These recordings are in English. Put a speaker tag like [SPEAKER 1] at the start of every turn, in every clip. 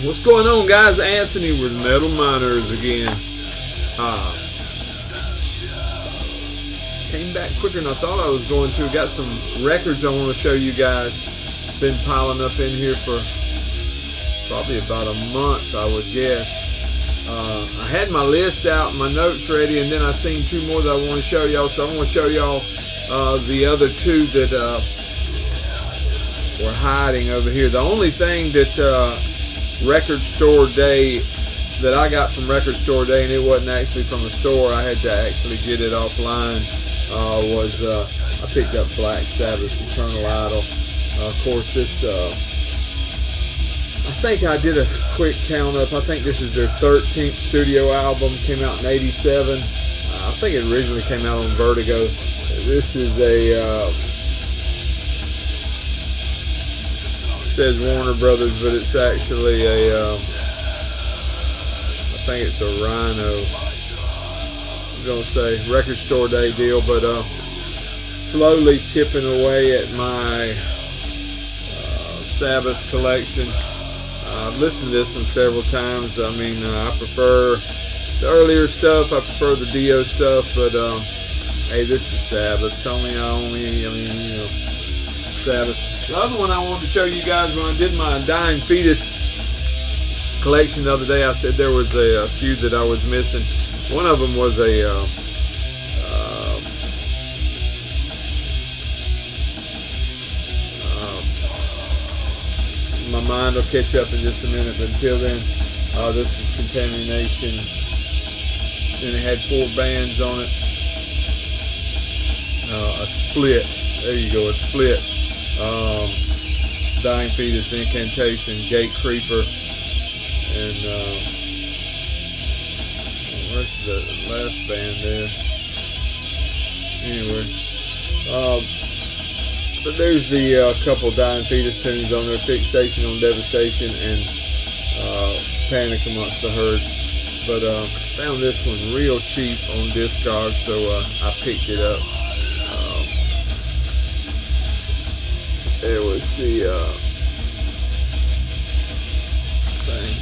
[SPEAKER 1] What's going on, guys? Anthony with Metal Miners again. Came back quicker than I thought I was going to. Got some records I want to show you guys. Been piling up in here for probably about a month, I would guess. I had my list out, my notes ready, and then I seen two more that I want to show y'all. So I want to show y'all the other two that were hiding over here. The only thing that Record Store Day that I got from Record Store Day, and it wasn't actually from a store, I had to actually get it offline, was I picked up Black Sabbath Eternal Idol. Of course, this I think I did a quick count up. I think this is their 13th studio album. Came out in '87. I think it originally came out on Vertigo. This is a says Warner Brothers, but it's actually a I think it's a Rhino. I'm gonna say Record Store Day deal, but slowly chipping away at my Sabbath collection. I've listened to this one several times. I mean, I prefer the earlier stuff. I prefer the Dio stuff, but hey, this is Sabbath. Tell me Sabbath. The other one I wanted to show you guys, when I did my Dying Fetus collection the other day, I said there was a few that I was missing. One of them was a my mind will catch up in just a minute, but until then, this is Contamination, and it had 4 bands on it. A split, there you go, a split. Dying Fetus, Incantation, Gate Creeper, and where's the last band there? Anyway, but there's the couple Dying Fetus tunes on there: Fixation on Devastation and Panic Amongst the Herd. But found this one real cheap on Discogs, so I picked it up. There was the thing,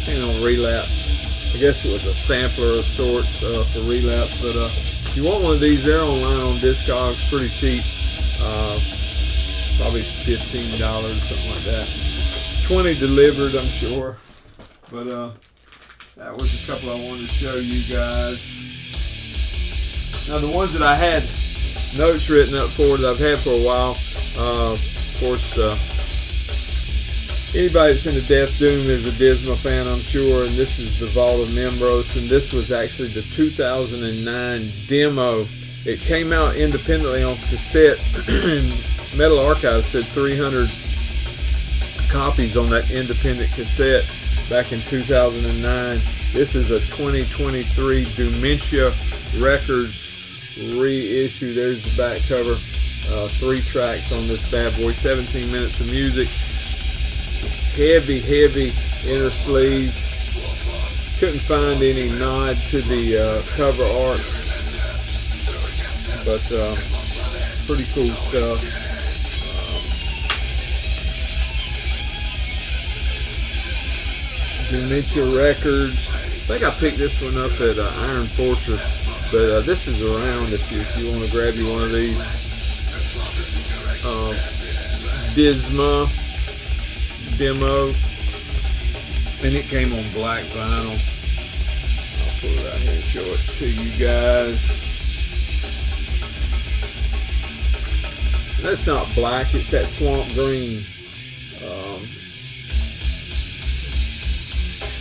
[SPEAKER 1] and on Relapse. I guess it was a sampler of sorts for Relapse, but if you want one of these, they're online on Discogs, pretty cheap. Probably $15, something like that. 20 delivered, I'm sure. But that was a couple I wanted to show you guys. Now the ones that I had notes written up for that I've had for a while, of course, anybody that's into Death Doom is a Disma fan, I'm sure, and this is the Vault of Nimbros, and this was actually the 2009 demo. It came out independently on cassette. Metal Archive said 300 copies on that independent cassette back in 2009. This is a 2023 Dementia Records reissue. There's the back cover. 3 tracks on this bad boy, 17 minutes of music. Heavy inner sleeve. Couldn't find any nod to the cover art, but pretty cool stuff. Dementia Records. I think I picked this one up at Iron Fortress, but this is around if you want to grab you one of these. Disma demo, and it came on black vinyl. I'll pull it out here and show it to you guys. That's not black, it's that swamp green.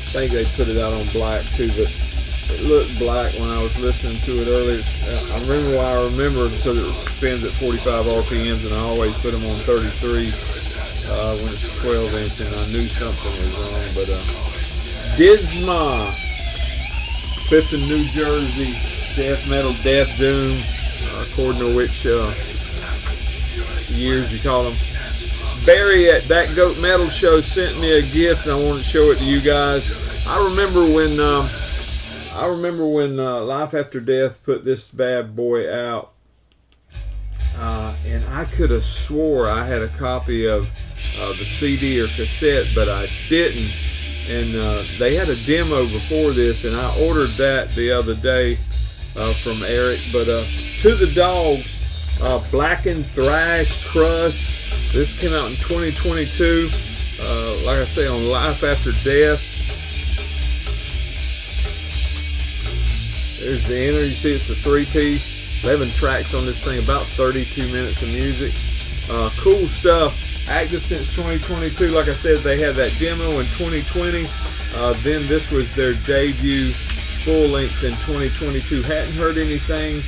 [SPEAKER 1] I think they put it out on black too, but it looked black when I was listening to it earlier. I remember why I remember, because it spins at 45 RPMs, and I always put them on 33 when it's 12 inch, and I knew something was wrong. But Disma, Clifton, New Jersey, death metal, death doom, according to which years you call them. Barry at That Goat Metal Show sent me a gift, and I wanted to show it to you guys. I remember when Life After Death put this bad boy out, and I could have swore I had a copy of the CD or cassette, but I didn't. and they had a demo before this, and I ordered that the other day from Eric. But To the Dogs, Blackened Thrash Crust. This came out in 2022. Like I say, on Life After Death. There's the inner. You see, it's a 3-piece. 11 tracks on this thing, about 32 minutes of music. Cool stuff. Active since 2022. Like I said, they had that demo in 2020. Then this was their debut full length in 2022. Hadn't heard anything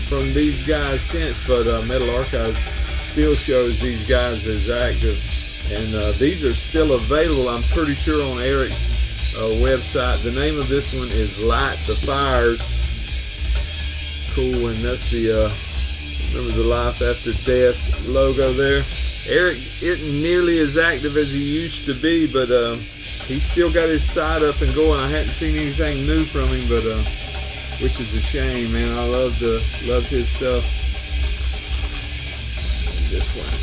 [SPEAKER 1] from these guys since, but Metal Archives still shows these guys as active. And these are still available, I'm pretty sure, on Eric's website. The name of this one is Light the Fires. Cool, and that's the remember the Life After Death logo there. Eric isn't nearly as active as he used to be, but he's still got his site up and going. I hadn't seen anything new from him, but which is a shame, man. I loved his stuff. And this one.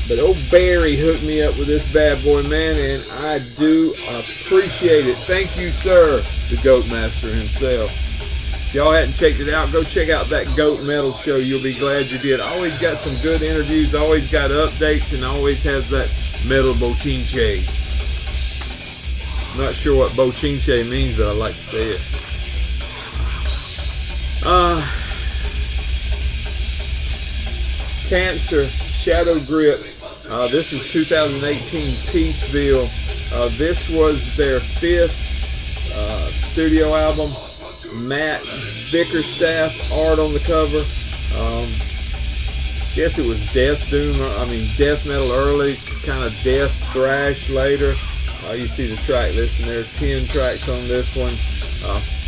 [SPEAKER 1] But old Barry hooked me up with this bad boy, man, and I do appreciate it. Thank you, sir, the Goat Master himself. If y'all hadn't checked it out, go check out that Goat Metal show. You'll be glad you did. Always got some good interviews, always got updates, and always has that metal bochinche. Not sure what bochinche means, but I like to say it. Cancer, Shadow Grip. This is 2018 Peaceville. This was their 5th studio album. Matt Bickerstaff art on the cover. Guess it was death metal early, kind of death thrash later. You see the track list, and there are 10 tracks on this one.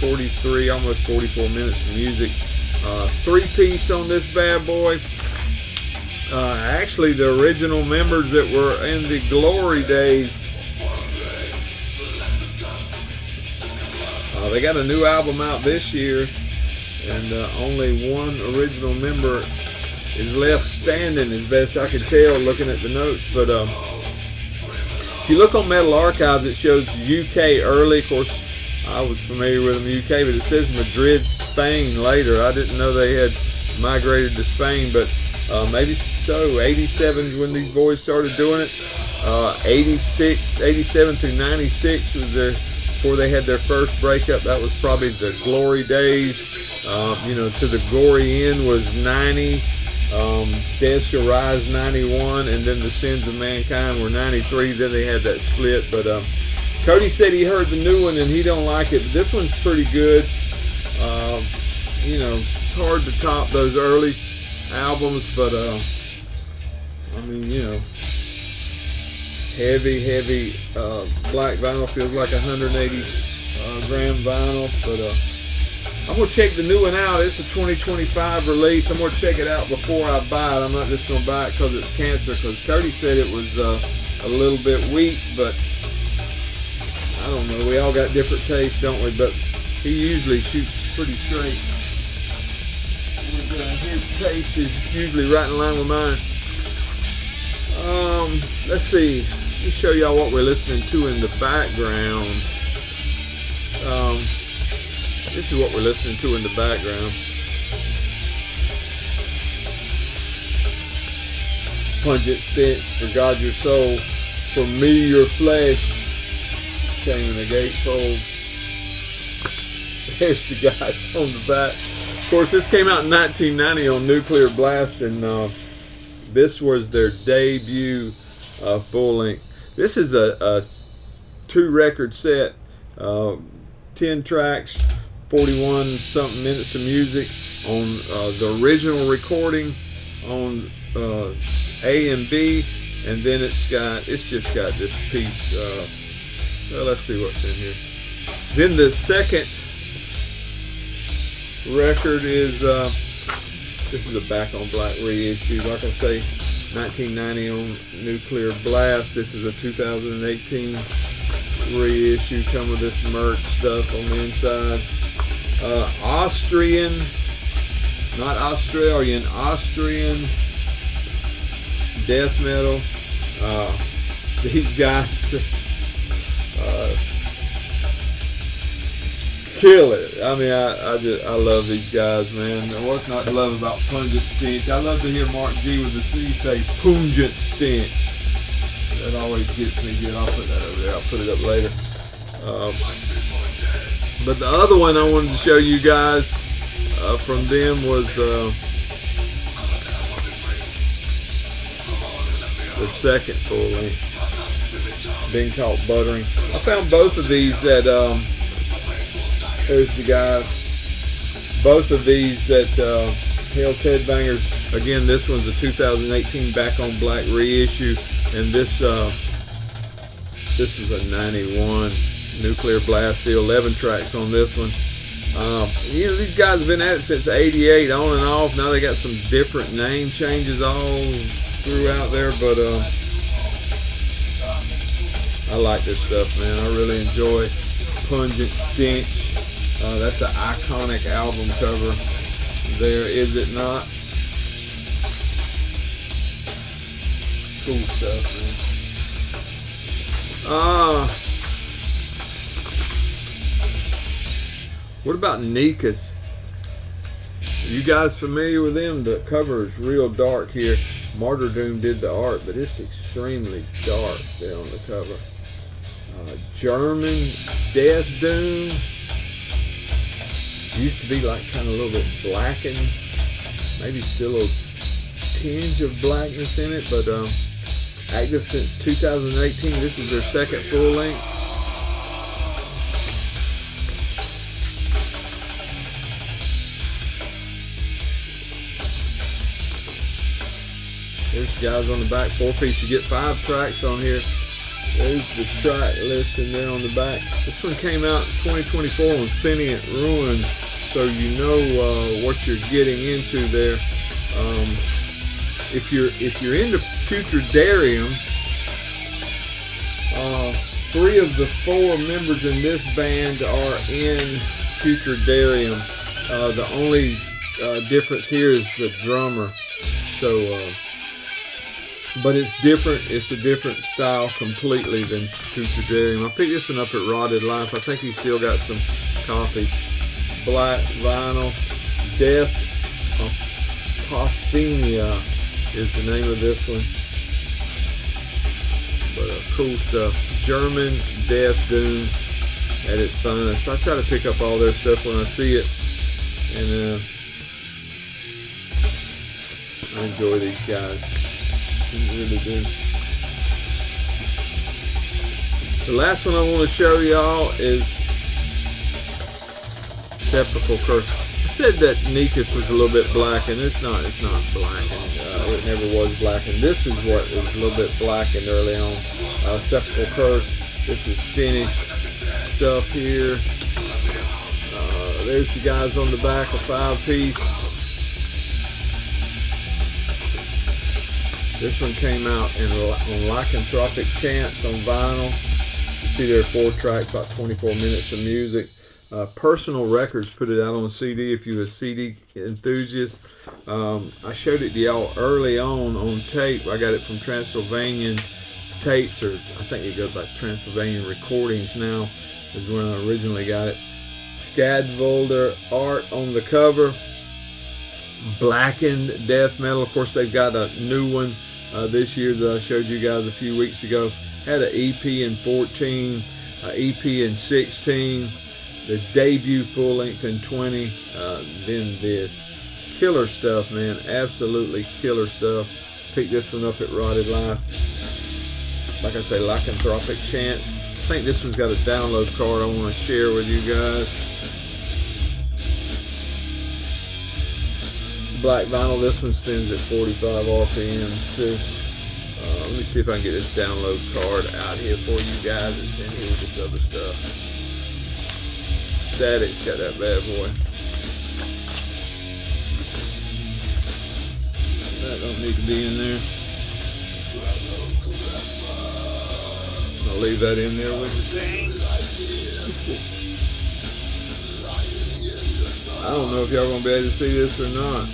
[SPEAKER 1] 43, almost 44 minutes of music. 3-piece on this bad boy. Actually, the original members that were in the glory days. They got a new album out this year, and only one original member is left standing, as best I can tell looking at the notes. But if you look on Metal Archives, it shows UK early. Of course, I was familiar with them UK, but it says Madrid, Spain later. I didn't know they had migrated to Spain, but maybe so. 87 is when these boys started doing it. 87 through 96 was before they had their first breakup. That was probably the glory days. To the gory end was 90. Death Shall Rise 91, and then the Sins of Mankind were 93. Then they had that split. But Cody said he heard the new one and he don't like it, but this one's pretty good. It's hard to top those early albums, but heavy black vinyl. Feels like 180 gram vinyl, but I'm gonna check the new one out. It's a 2025 release. I'm gonna check it out before I buy it. I'm not just gonna buy it because it's Cancer, because Cody said it was a little bit weak, but I don't know. We all got different tastes, don't we? But he usually shoots pretty straight. His taste is usually right in line with mine. Let's see. Let me show y'all what we're listening to in the background. This is what we're listening to in the background. Pungent Stinch, For God Your Soul, For Me Your Flesh. Came in the gatefold. There's the guys on the back. Of course, this came out in 1990 on Nuclear Blast, and this was their debut full length. This is a 2-record set, 10 tracks, 41 something minutes of music on the original recording on A and B, and then it's just got this piece. Well, let's see what's in here. Then the second record is this is a Back on Black reissue. Like I say, 1990 on Nuclear Blast. This is a 2018 reissue. Come with this merch stuff on the inside. Austrian, not Australian, Austrian death metal. These guys, Kill it. I mean, I love these guys, man. What's not to love about Pungent Stinch? I love to hear Mark G with the C say Pungent Stinch. That always gets me good. I'll put that over there. I'll put it up later. But the other one I wanted to show you guys from them was their second full length, Being Caught Buttering. I found both of these at there's the guys. Both of these at Hell's Headbangers. Again, this one's a 2018 Back on Black reissue, and this was a 91 Nuclear Blast deal. 11 tracks on this one. You know, these guys have been at it since '88, on and off. Now they got some different name changes all throughout there, but I like this stuff, man. I really enjoy Pungent Stench. That's an iconic album cover there, is it not? Cool stuff, man. What about Nekus? Are you guys familiar with them? The cover is real dark here. Martyrdom did the art, but it's extremely dark there on the cover. German Death Doom. Used to be like kind of a little bit blackened, maybe still a tinge of blackness in it, but active since 2018. This is their second full length. There's the guys on the back, 4-piece. You get 5 tracks on here. There's the track list in there on the back. This one came out in 2024 on Sentient Ruin, so you know what you're getting into there. If you're into Putridarium, 3 of the 4 members in this band are in Putridarium. The only difference here is the drummer. So. But it's different. It's a different style completely than Putridarium. I picked this one up at Rotted Life. I think he's still got some copies. Black vinyl. Death Apophenia is the name of this one. But cool stuff. German Death Doom at its finest. I try to pick up all their stuff when I see it. And I enjoy these guys. I really do. The last one I want to show y'all is Septical Curse. I said that Nekus was a little bit blackened. It's not blackened. It never was blackened. This is what is a little bit blackened early on. Septical Curse. This is finished stuff here. There's the guys on the back, a 5-piece. This one came out on Lycanthropic Chance on vinyl. You see there are 4 tracks, about 24 minutes of music. Personal Records put it out on CD if you're a CD enthusiast. I showed it to y'all early on tape. I got it from Transylvanian Tapes, or I think it goes by Transylvanian Recordings now, is when I originally got it. Skadvolder art on the cover. Blackened death metal. Of course, they've got a new one this year that I showed you guys a few weeks ago. Had an EP in 14, an EP in 16, the debut full length in 20, then this. Killer stuff, man. Absolutely killer stuff. Picked this one up at Rotted Life. Like I say, Lycanthropic Chance. I think this one's got a download card I want to share with you guys. Black vinyl, this one spins at 45 RPM too. Let me see if I can get this download card out here for you guys. It's in here with this other stuff. Static's got that bad boy. That don't need to be in there. I'll leave that in there with the thing. I don't know if y'all gonna be able to see this or not.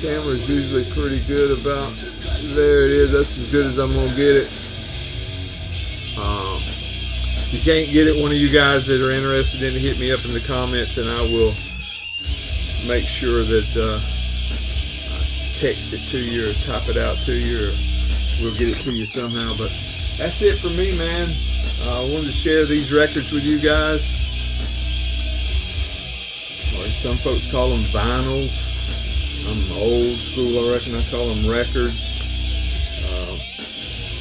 [SPEAKER 1] Camera's usually pretty good about, there it is, that's as good as I'm gonna get it. If you can't get it, one of you guys that are interested in it, hit me up in the comments and I will make sure that I text it to you or type it out to you, or we'll get it to you somehow. But that's it for me, man. I wanted to share these records with you guys. Or some folks call them vinyls. I'm old school, I reckon I call them records.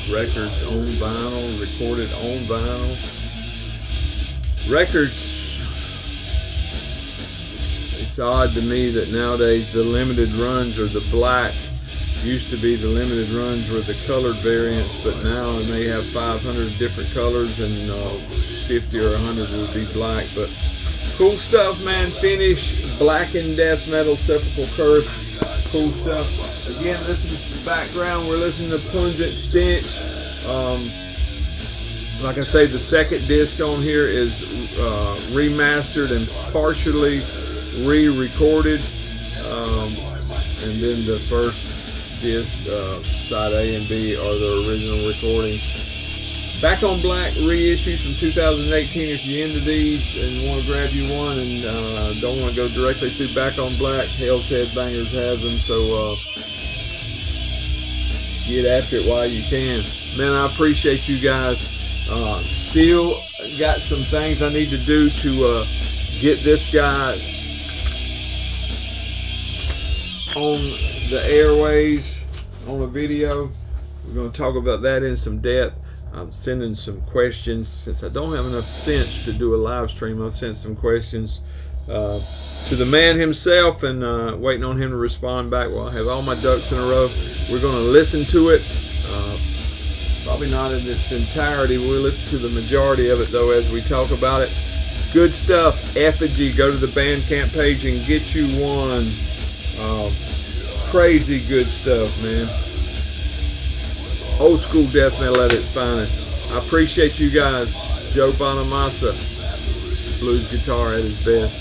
[SPEAKER 1] Records on vinyl, recorded on vinyl. Records, it's odd to me that nowadays the limited runs are the black. Used to be the limited runs were the colored variants, but now they have 500 different colors, and 50 or 100 will be black. But cool stuff, man. Finish, blackened death metal, Sepulchral Curse. Cool stuff. Again, listen to the background. We're listening to Pungent Stinch. Like I say, the second disc on here is remastered and partially re-recorded, and then the first disc, side A and B, are the original recordings. Back on Black reissues from 2018. If you're into these and want to grab you one and don't want to go directly through Back on Black, Hell's Headbangers has them, so get after it while you can. Man, I appreciate you guys. Still got some things I need to do to get this guy on the airways on a video. We're going to talk about that in some depth. I'm sending some questions. Since I don't have enough sense to do a live stream, I've sent some questions to the man himself, and waiting on him to respond back. Well, I have all my ducks in a row. We're going to listen to it. Probably not in its entirety. We'll listen to the majority of it, though, as we talk about it. Good stuff. Effigy. Go to the Bandcamp page and get you one. Crazy good stuff, man. Old school death metal at its finest. I appreciate you guys. Joe Bonamassa, blues guitar at his best.